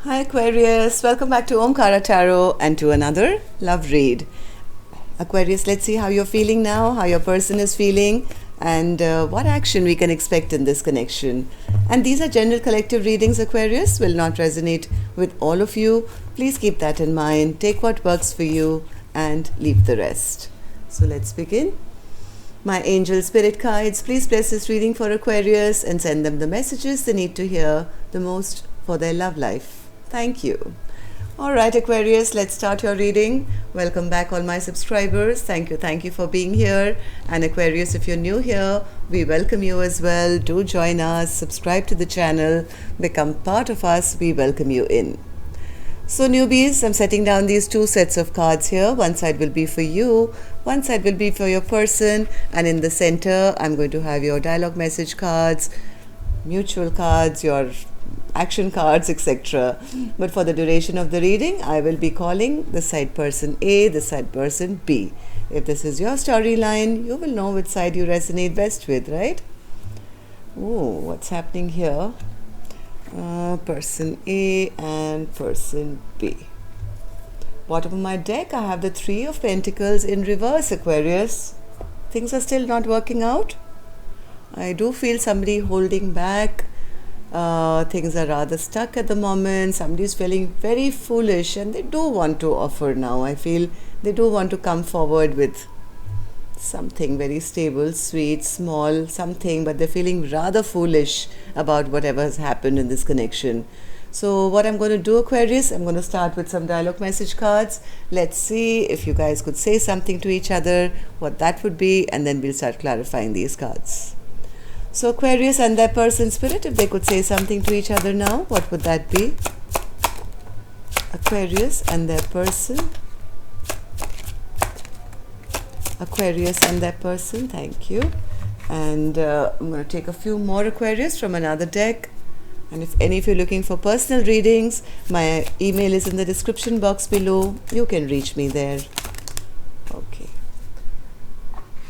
Hi Aquarius, welcome back to Omkara Tarot and to another love read. Aquarius, let's see how you're feeling now, how your person is feeling, and what action we can expect in this connection. And these are general collective readings, Aquarius, will not resonate with all of you. Please keep that in mind. Take what works for you and leave the rest. So let's begin. My angel spirit guides, please bless this reading for Aquarius and send them the messages they need to hear the most for their love life. Thank you. All right, Aquarius, let's start your reading. Welcome back, all my subscribers. Thank you for being here. And Aquarius, if you're new here, we welcome you as well. Do join us, subscribe to the channel, become part of us. We welcome you in. So newbies, I'm setting down these two sets of cards here. One side will be for you, one side will be for your person, and in the center, I'm going to have your dialogue message cards, mutual cards, your action cards, etc. But for the duration of the reading, I will be calling the side person A, the side person B. If this is your storyline, you will know which side you resonate best with, right? Oh, what's happening here? Person A and person B. Bottom of my deck, I have the Three of Pentacles in reverse, Aquarius. Things are still not working out. I do feel somebody holding back. Things are rather stuck at the moment. Somebody is feeling very foolish and they do want to offer now. I feel they do want to come forward with something very stable, sweet, small, something, but they're feeling rather foolish about whatever has happened in this connection. So what I'm going to do, Aquarius, I'm going to start with some dialogue message cards. Let's see if you guys could say something to each other, what that would be, and then we'll start clarifying these cards. So Aquarius and their person spirit, if they could say something to each other now, what would that be? Aquarius and their person. Aquarius and their person, thank you. And I'm going to take a few more Aquarius from another deck. And if any of you are looking for personal readings, my email is in the description box below. You can reach me there. Okay.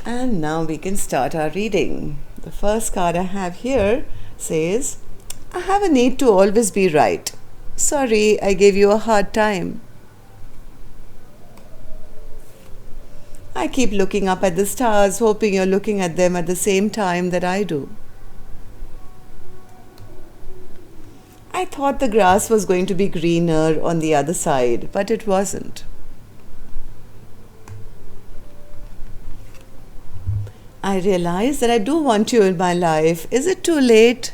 And now we can start our reading. The first card I have here says, I have a need to always be right. Sorry, I gave you a hard time. I keep looking up at the stars, hoping you're looking at them at the same time that I do. I thought the grass was going to be greener on the other side, but it wasn't. I realize that I do want you in my life. Is it too late?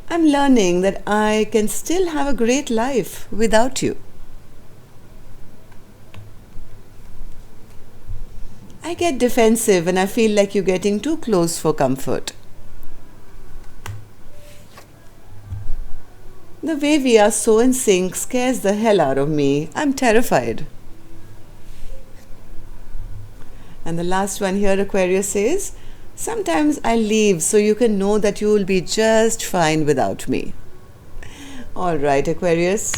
I'm learning that I can still have a great life without you. I get defensive and I feel like you're getting too close for comfort. The way we are so in sync scares the hell out of me. I'm terrified. And the last one here, Aquarius says, sometimes I leave so you can know that you will be just fine without me. All right, Aquarius,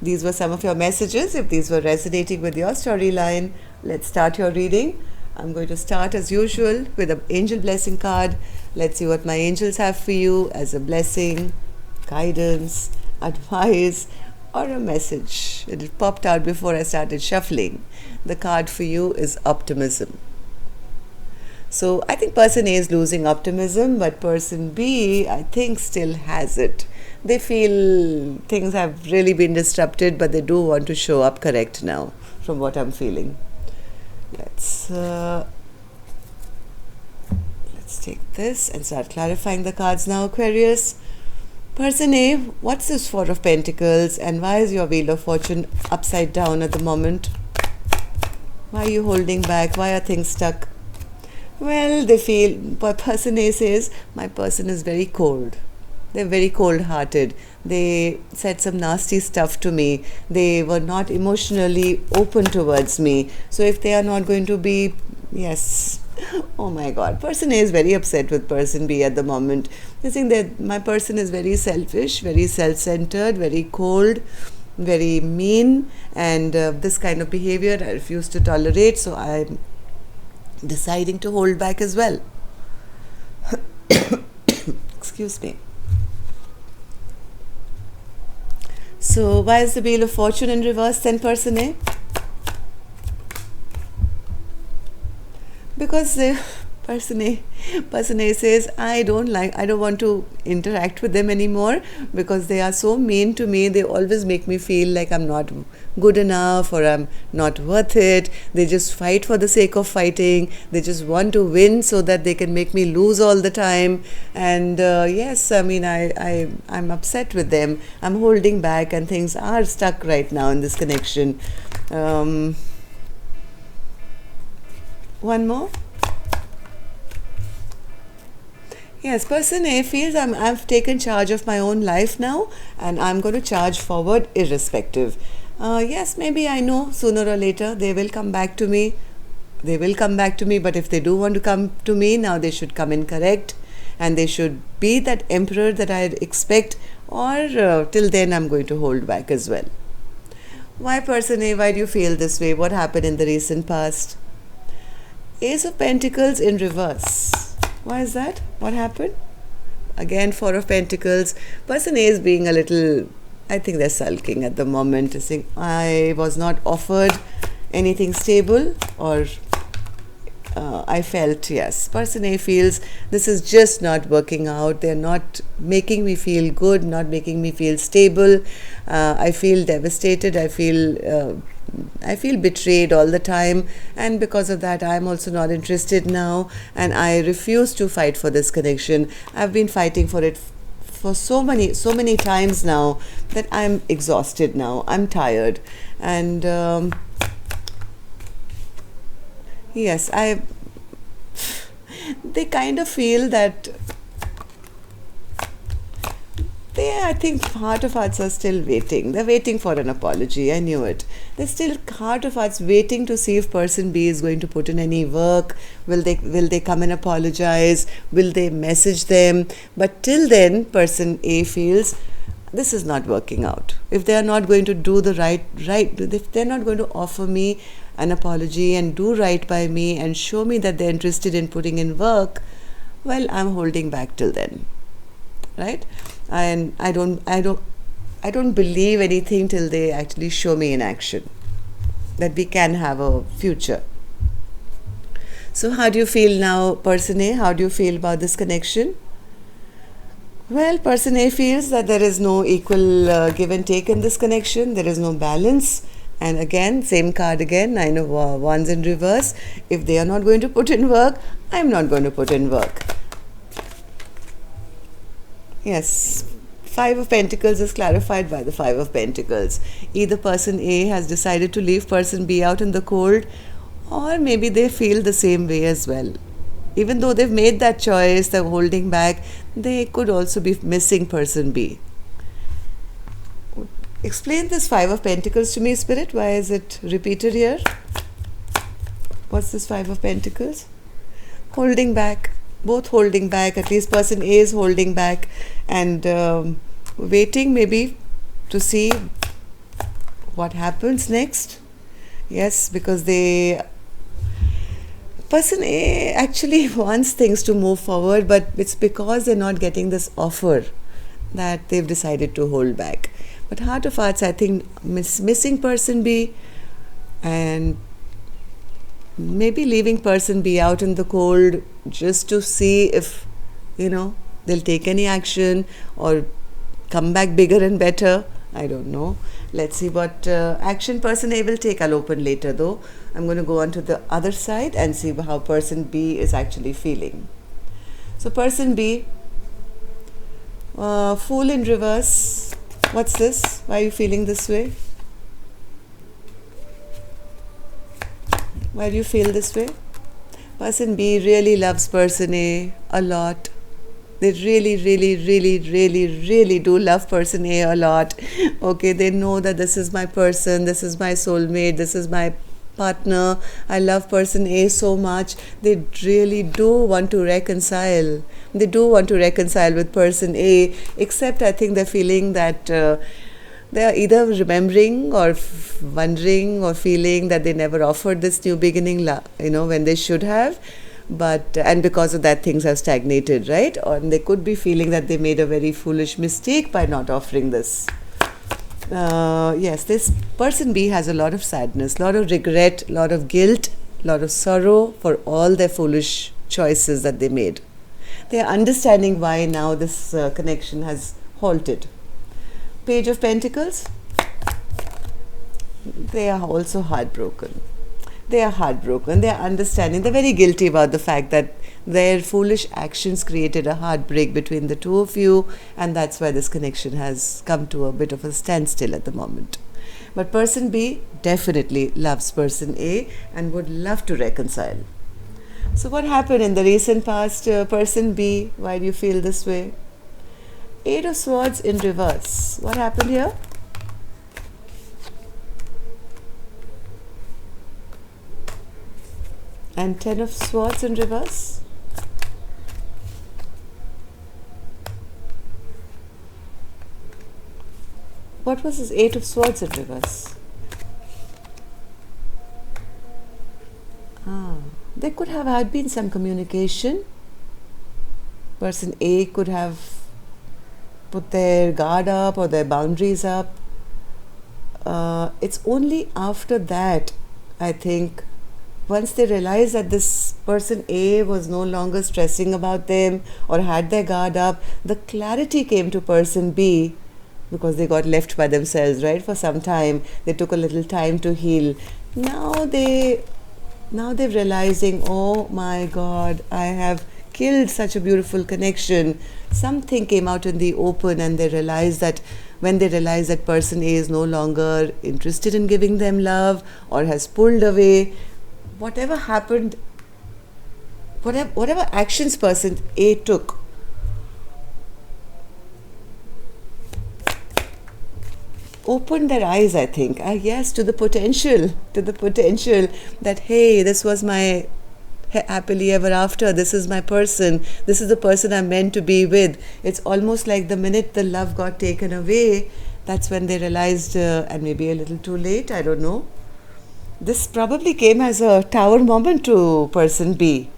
these were some of your messages. If these were resonating with your storyline, let's start your reading. I'm going to start as usual with an angel blessing card. Let's see what my angels have for you as a blessing, guidance, advice, or a message. It popped out before I started shuffling. The card for you is optimism. So I think person A is losing optimism, but person B, I think, still has it. They feel things have really been disrupted, but they do want to show up correct now, from what I'm feeling. Let's take this and start clarifying the cards now, Aquarius. Person A, what's this Four of Pentacles and why is your Wheel of Fortune upside down at the moment? Why are you holding back? Why are things stuck? Well, they feel, person A says, my person is very cold. They're very cold-hearted. They said some nasty stuff to me. They were not emotionally open towards me. So if they are not going to be, yes, oh my God, person A is very upset with person B at the moment. They think that my person is very selfish, very self-centered, very cold, very mean, and this kind of behavior I refuse to tolerate. So I'm deciding to hold back as well. Excuse me. So why is the Wheel of Fortune in reverse then, person A? Because person A says, I don't want to interact with them anymore because they are so mean to me. They always make me feel like I'm not good enough or I'm not worth it. They just fight for the sake of fighting. They just want to win so that they can make me lose all the time. And yes, I mean, I'm upset with them. I'm holding back and things are stuck right now in this connection. One more. Yes, person A feels I've taken charge of my own life now and I'm going to charge forward irrespective. Yes, maybe I know sooner or later they will come back to me. They will come back to me, but if they do want to come to me, now they should come in correct and they should be that emperor that I expect, or till then I'm going to hold back as well. Why, person A, why do you feel this way? What happened in the recent past? Ace of Pentacles in reverse. Why is that? What happened? Again, Four of Pentacles. Person A is being a little, I think they're sulking at the moment, saying, I was not offered anything stable, or I felt, yes. Person A feels this is just not working out. They're not making me feel good, not making me feel stable. I feel devastated. I feel betrayed all the time, and because of that I'm also not interested now, and I refuse to fight for this connection. I've been fighting for it for so many times now that I'm exhausted now. I'm tired, and yes, they kind of feel that I think heart of hearts are still waiting. They're waiting for an apology. I knew it. They're still heart of hearts waiting to see if person B is going to put in any work. Will they come and apologize? Will they message them? But till then, person A feels this is not working out. If they are not going to do the right, if they're not going to offer me an apology and do right by me and show me that they're interested in putting in work, well, I'm holding back till then. Right? And I don't believe anything till they actually show me in action that we can have a future. So how do you feel now, person A? How do you feel about this connection? Well, person A feels that there is no equal give and take in this connection. There is no balance. And again, same card again, Nine of Wands in reverse. If they are not going to put in work, I'm not going to put in work. Yes, Five of Pentacles is clarified by the Five of Pentacles. Either person A has decided to leave person B out in the cold, or maybe they feel the same way as well. Even though they've made that choice, they're holding back, they could also be missing person B. Explain this Five of Pentacles to me, Spirit. Why is it repeated here? What's this Five of Pentacles? Holding back. Both holding back. At least person A is holding back and waiting maybe to see what happens next. Yes, because person A actually wants things to move forward, but it's because they're not getting this offer that they've decided to hold back. But heart of hearts, I think, missing person B and maybe leaving person B out in the cold just to see if, they'll take any action or come back bigger and better. I don't know. Let's see what action person A will take. I'll open later though. I'm going to go on to the other side and see how person B is actually feeling. So person B, Fool in reverse. What's this? Why are you feeling this way? Why do you feel this way? Person B really loves person A a lot. They really do love person A a lot. Okay, they know that this is my person, this is my soulmate, this is my partner. I love person A so much. They really do want to reconcile. They do want to reconcile with person A, except I think they're feeling that they are either remembering or wondering or feeling that they never offered this new beginning, when they should have. but and because of that things have stagnated, right? Or they could be feeling that they made a very foolish mistake by not offering this. Yes, this person B has a lot of sadness, a lot of regret, a lot of guilt, a lot of sorrow for all their foolish choices that they made. They are understanding why now this connection has halted. Page of Pentacles. They are also heartbroken. They are heartbroken. They are understanding. They're very guilty about the fact that their foolish actions created a heartbreak between the two of you, and that's why this connection has come to a bit of a standstill at the moment. But person B definitely loves person A and would love to reconcile. So what happened in the recent past, person B? Why do you feel this way? Eight of Swords in reverse. What happened here? And Ten of Swords in reverse. What was this Eight of Swords in reverse? There could have had been some communication. Person A could have put their guard up or their boundaries up. It's only after that, I think, once they realized that this person A was no longer stressing about them or had their guard up, the clarity came to person B, because they got left by themselves, right? For some time, they took a little time to heal. Now they're realizing, oh my God, I have killed such a beautiful connection. Something came out in the open, and they realized that when they realize that person A is no longer interested in giving them love or has pulled away, whatever happened, whatever actions person A took, opened their eyes, I think, yes, to the potential that, hey, this was my happily ever after, this is my person, this is the person I'm meant to be with. It's almost like the minute the love got taken away, that's when they realized, and maybe a little too late, I don't know. This probably came as a tower moment to person B.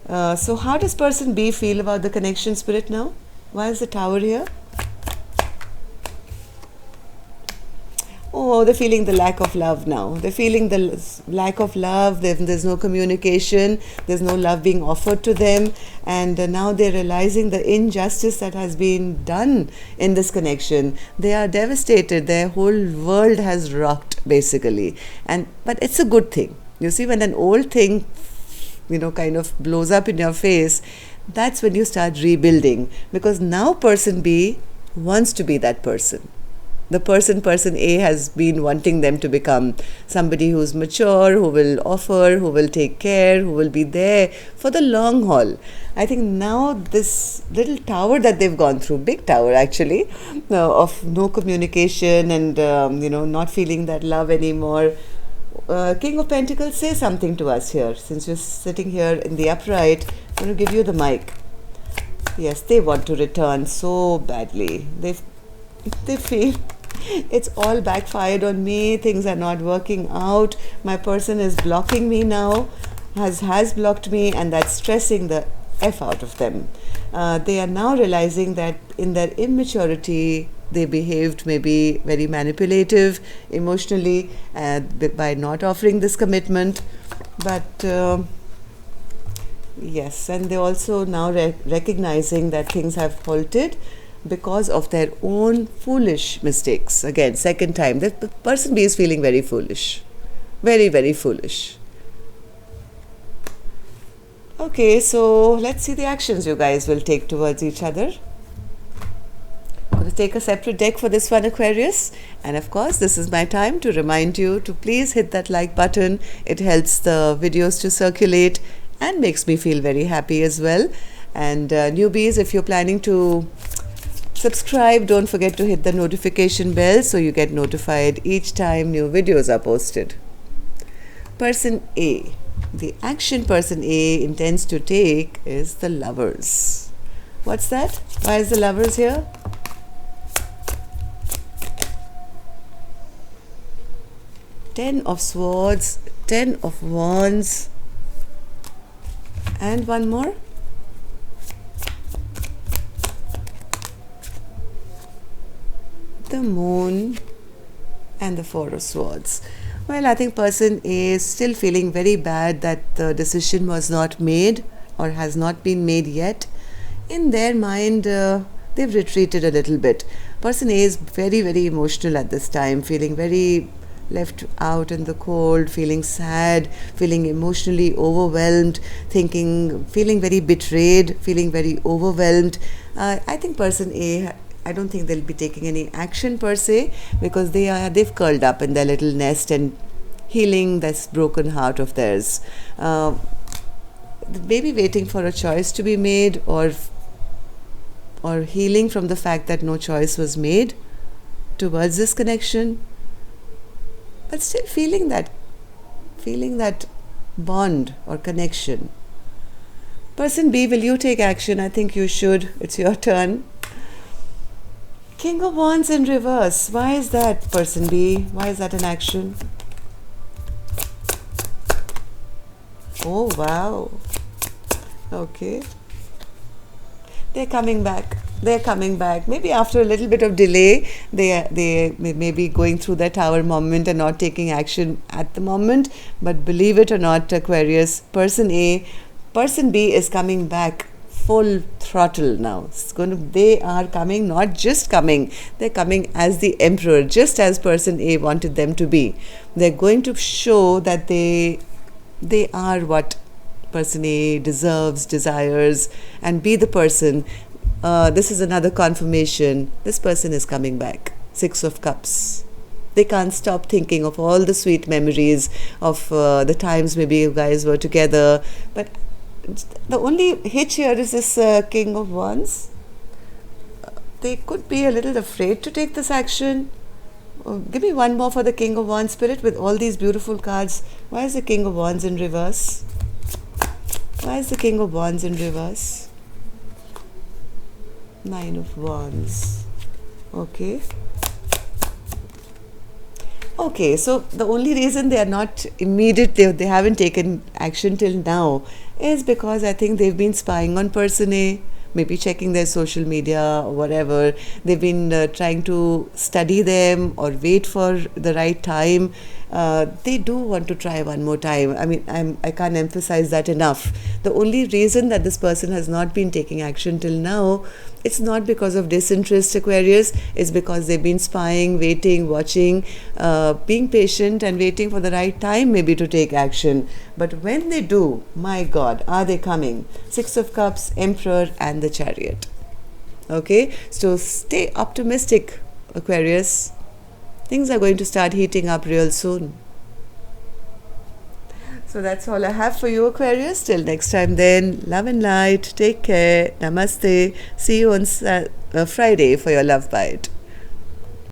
So how does person B feel about the connection, Spirit, now? Why is the tower here? Oh, they're feeling the lack of love now. They're feeling the lack of love. There's no communication. There's no love being offered to them. And now they're realizing the injustice that has been done in this connection. They are devastated. Their whole world has rocked, basically. But it's a good thing. You see, when an old thing, kind of blows up in your face, that's when you start rebuilding. Because now person B wants to be that person. The person A has been wanting them to become somebody who's mature, who will offer, who will take care, who will be there for the long haul. I think now this little tower that they've gone through, big tower actually, of no communication and, not feeling that love anymore. King of Pentacles, say something to us here. Since you're sitting here in the upright, I'm going to give you the mic. Yes, they want to return so badly. They feel it's all backfired on me, things are not working out, my person is blocking me now, has blocked me, and that's stressing the F out of them. They are now realizing that in their immaturity, they behaved maybe very manipulative emotionally by not offering this commitment. But yes, and they also now recognizing that things have halted because of their own foolish mistakes. Again, second time, the person B is feeling very foolish. Very, very foolish. Okay, so let's see the actions you guys will take towards each other. I'm going to take a separate deck for this one, Aquarius. And of course, this is my time to remind you to please hit that like button. It helps the videos to circulate and makes me feel very happy as well. And newbies, if you're planning to subscribe, don't forget to hit the notification bell so you get notified each time new videos are posted. Person A. The action person A intends to take is the Lovers. What's that? Why is the Lovers here? Ten of Swords, Ten of Wands, And one more. The Moon and the Four of Swords. Well, I think person A is still feeling very bad that the decision was not made or has not been made yet. In their mind, they've retreated a little bit. Person A is very, very emotional at this time, feeling very left out in the cold, feeling sad, feeling emotionally overwhelmed, feeling very betrayed, feeling very overwhelmed. I think person A, I don't think they'll be taking any action per se, because they've curled up in their little nest and healing this broken heart of theirs. Maybe waiting for a choice to be made, or healing from the fact that no choice was made towards this connection, but still feeling that bond or connection. Person B, will you take action? I think you should. It's your turn. King of Wands in reverse. Why is that, person B? Why is that an action? Oh, wow. Okay. They're coming back. Maybe after a little bit of delay, they may be going through that tower moment and not taking action at the moment. But believe it or not, Aquarius, person B is coming back full throttle now. They are coming, not just coming, they're coming as the emperor, just as person A wanted them to be. They're going to show that they are what person A deserves, desires, and be the person. This is another confirmation. This person is coming back. Six of Cups. They can't stop thinking of all the sweet memories of the times maybe you guys were together. But the only hitch here is this King of Wands. They could be a little afraid to take this action. Give me one more for the King of Wands, Spirit, with all these beautiful cards. Why is the King of Wands in reverse? Why is the King of Wands in reverse? Nine of Wands. Okay. Okay, so the only reason they are not immediate, they haven't taken action till now, is because I think they've been spying on person A, maybe checking their social media or whatever. They've been trying to study them or wait for the right time. They do want to try one more time. I mean, I can't emphasize that enough. The only reason that this person has not been taking action till now, it's not because of disinterest, Aquarius. It's because they've been spying, waiting, watching, being patient and waiting for the right time maybe to take action. But when they do, my God, are they coming? Six of Cups, Emperor and the Chariot. Okay, so stay optimistic, Aquarius. Things are going to start heating up real soon. So that's all I have for you, Aquarius. Till next time then, love and light. Take care. Namaste. See you on Friday for your love bite.